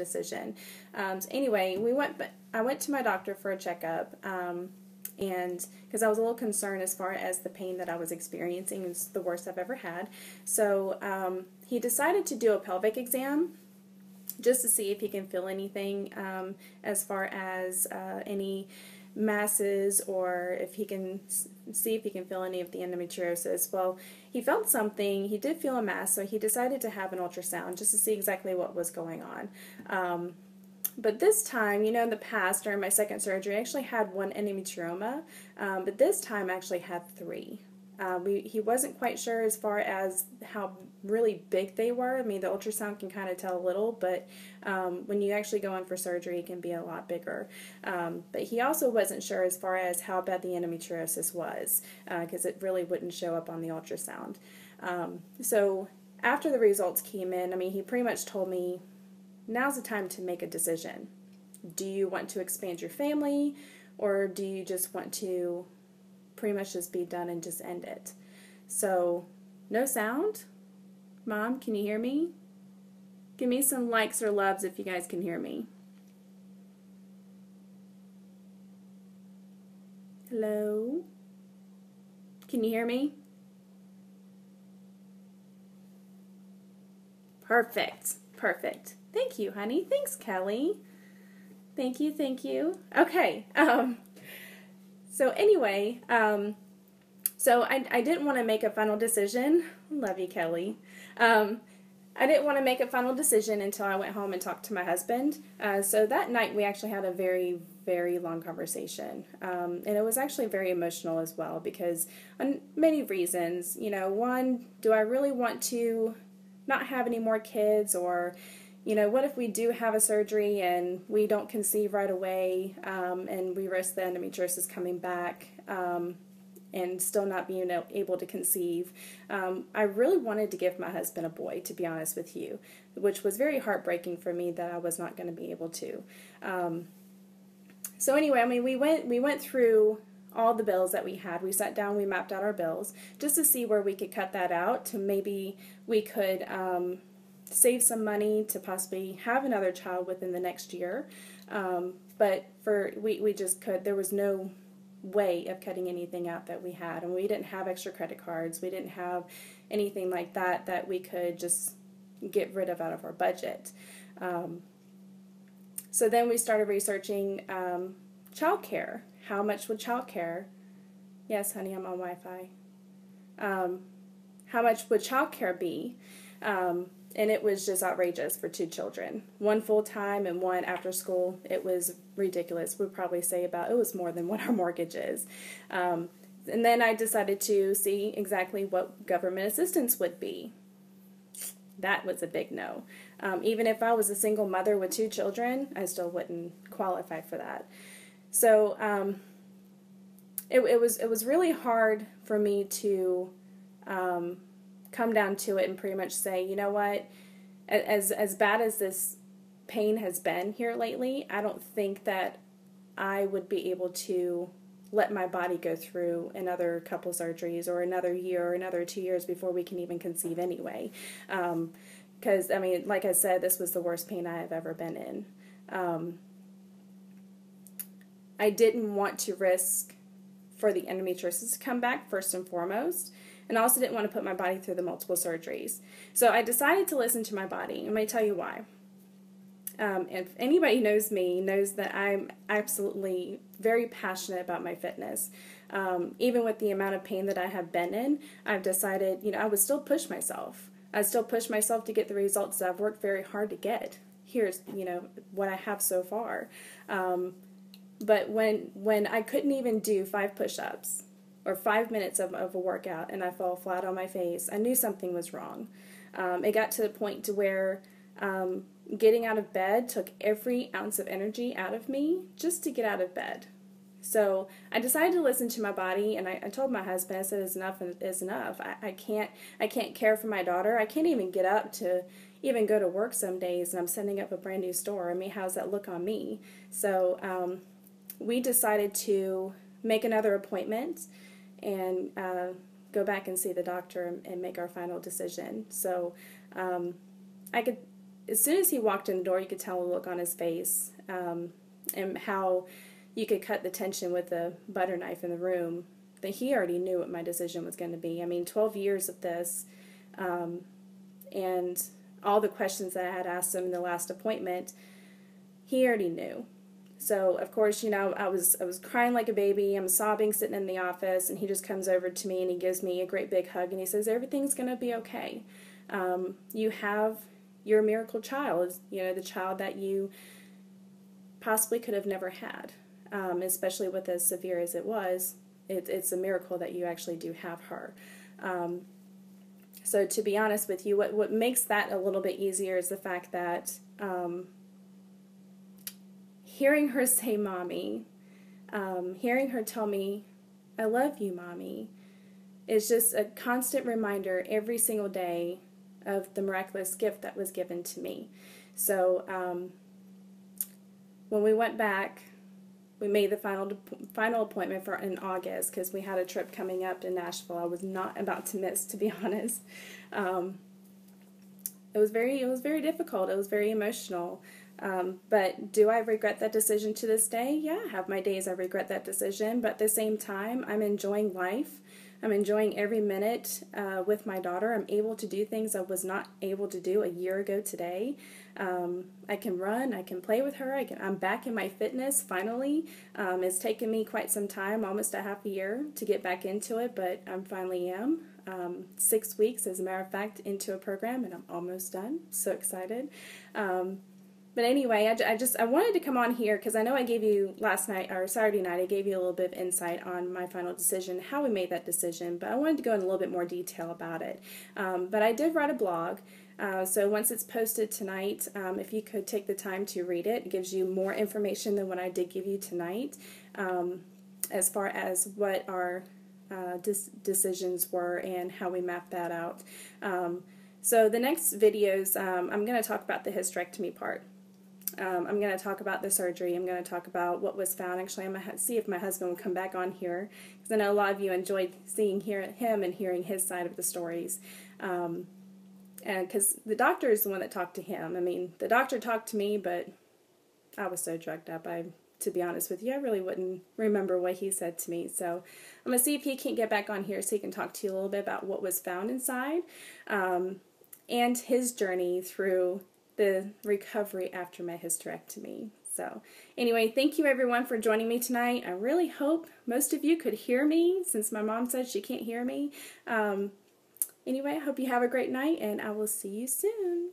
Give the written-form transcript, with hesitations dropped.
decision. So anyway, I went to my doctor for a checkup, and because I was a little concerned as far as the pain that I was experiencing. It's the worst I've ever had. So he decided to do a pelvic exam just to see if he can feel anything as far as any masses, or if he can see if he can feel any of the endometriosis. Well, he felt something. He did feel a mass, so he decided to have an ultrasound just to see exactly what was going on. But this time, in the past, during my second surgery, I actually had one endometrioma, but this time I actually had 3. He wasn't quite sure as far as how really big they were. I mean, the ultrasound can kind of tell a little, but when you actually go in for surgery, it can be a lot bigger. But he also wasn't sure as far as how bad the endometriosis was, because it really wouldn't show up on the ultrasound. So after the results came in, I mean, he pretty much told me, now's the time to make a decision. Do you want to expand your family, or do you just want to pretty much just be done and just end it? So, no sound? Mom, can you hear me? Give me some likes or loves if you guys can hear me. Hello? Can you hear me? Perfect. Perfect. Thank you, honey. Thanks, Kelly. Thank you, thank you. Okay. So anyway, so I didn't want to make a final decision. Love you, Kelly. I didn't want to make a final decision until I went home and talked to my husband. So that night we actually had a very, very long conversation. And it was actually very emotional as well, because on many reasons. One, do I really want to not have any more kids? Or what if we do have a surgery and we don't conceive right away, and we risk the endometriosis coming back and still not being able to conceive? I really wanted to give my husband a boy, to be honest with you, which was very heartbreaking for me that I was not going to be able to. So anyway, I mean, we went through all the bills that we had. We sat down, we mapped out our bills just to see where we could cut that out, to maybe we could save some money to possibly have another child within the next year. But we just could, there was no way of cutting anything out that we had, and we didn't have extra credit cards. We didn't have anything like that we could just get rid of out of our budget. So then we started researching childcare. How much would childcare? Yes, honey, I'm on Wi-Fi. How much would childcare be? And it was just outrageous for 2 children. One full-time and one after school. It was ridiculous. We'd probably say it was more than what our mortgage is. And then I decided to see exactly what government assistance would be. That was a big no. Even if I was a single mother with 2 children, I still wouldn't qualify for that. So it was really hard for me to come down to it and pretty much say, you know what, as bad as this pain has been here lately, I don't think that I would be able to let my body go through another couple surgeries or another year or another 2 years before we can even conceive anyway. Because, I mean, like I said, this was the worst pain I have ever been in. I didn't want to risk for the endometriosis to come back, first and foremost, and I also didn't want to put my body through the multiple surgeries. So I decided to listen to my body. I'm going to tell you why. If anybody knows me, knows that I'm absolutely very passionate about my fitness. Even with the amount of pain that I have been in, I've decided, I would still push myself. I still push myself to get the results that I've worked very hard to get. Here's, what I have so far. But when I couldn't even do 5 push-ups or 5 minutes of a workout and I fell flat on my face, I knew something was wrong. It got to the point to where getting out of bed took every ounce of energy out of me just to get out of bed. So I decided to listen to my body, and I told my husband, I said, enough is enough. I can't care for my daughter. I can't even get up to even go to work some days, and I'm setting up a brand new store. I mean, how's that look on me? So we decided to make another appointment and go back and see the doctor and make our final decision. So as soon as he walked in the door, you could tell the look on his face, and how you could cut the tension with a butter knife in the room, that he already knew what my decision was going to be. I mean, 12 years of this, and all the questions that I had asked him in the last appointment, he already knew. So, of course, I was crying like a baby. I'm sobbing sitting in the office, and he just comes over to me and he gives me a great big hug, and he says, everything's going to be okay. You have your miracle child, the child that you possibly could have never had, especially with as severe as it was. It's a miracle that you actually do have her. So to be honest with you, what makes that a little bit easier is the fact that hearing her say, Mommy, hearing her tell me, I love you, Mommy, is just a constant reminder every single day of the miraculous gift that was given to me. So when we went back, we made the final appointment in August, because we had a trip coming up to Nashville I was not about to miss, to be honest. It was very difficult. It was very emotional. But do I regret that decision to this day? Yeah, I have my days I regret that decision, but at the same time, I'm enjoying life. I'm enjoying every minute with my daughter. I'm able to do things I was not able to do a year ago today. I can run. I can play with her. I'm back in my fitness, finally. It's taken me quite some time, almost a half a year, to get back into it, but I finally am. 6 weeks, as a matter of fact, into a program, and I'm almost done. So excited. But anyway, I wanted to come on here because I know I gave you last night, or Saturday night, I gave you a little bit of insight on my final decision, how we made that decision, but I wanted to go in a little bit more detail about it. But I did write a blog, so once it's posted tonight, if you could take the time to read it, it gives you more information than what I did give you tonight, as far as what our decisions were and how we mapped that out. So the next videos, I'm going to talk about the hysterectomy part. I'm going to talk about the surgery. I'm going to talk about what was found. Actually, I'm going to see if my husband will come back on here, because I know a lot of you enjoyed seeing him and hearing his side of the stories. And because the doctor is the one that talked to him. I mean, the doctor talked to me, but I was so drugged up. To be honest with you, I really wouldn't remember what he said to me. So I'm going to see if he can't get back on here so he can talk to you a little bit about what was found inside, and his journey through the recovery after my hysterectomy. So anyway, thank you everyone for joining me tonight. I really hope most of you could hear me, since my mom said she can't hear me. Anyway, I hope you have a great night, and I will see you soon.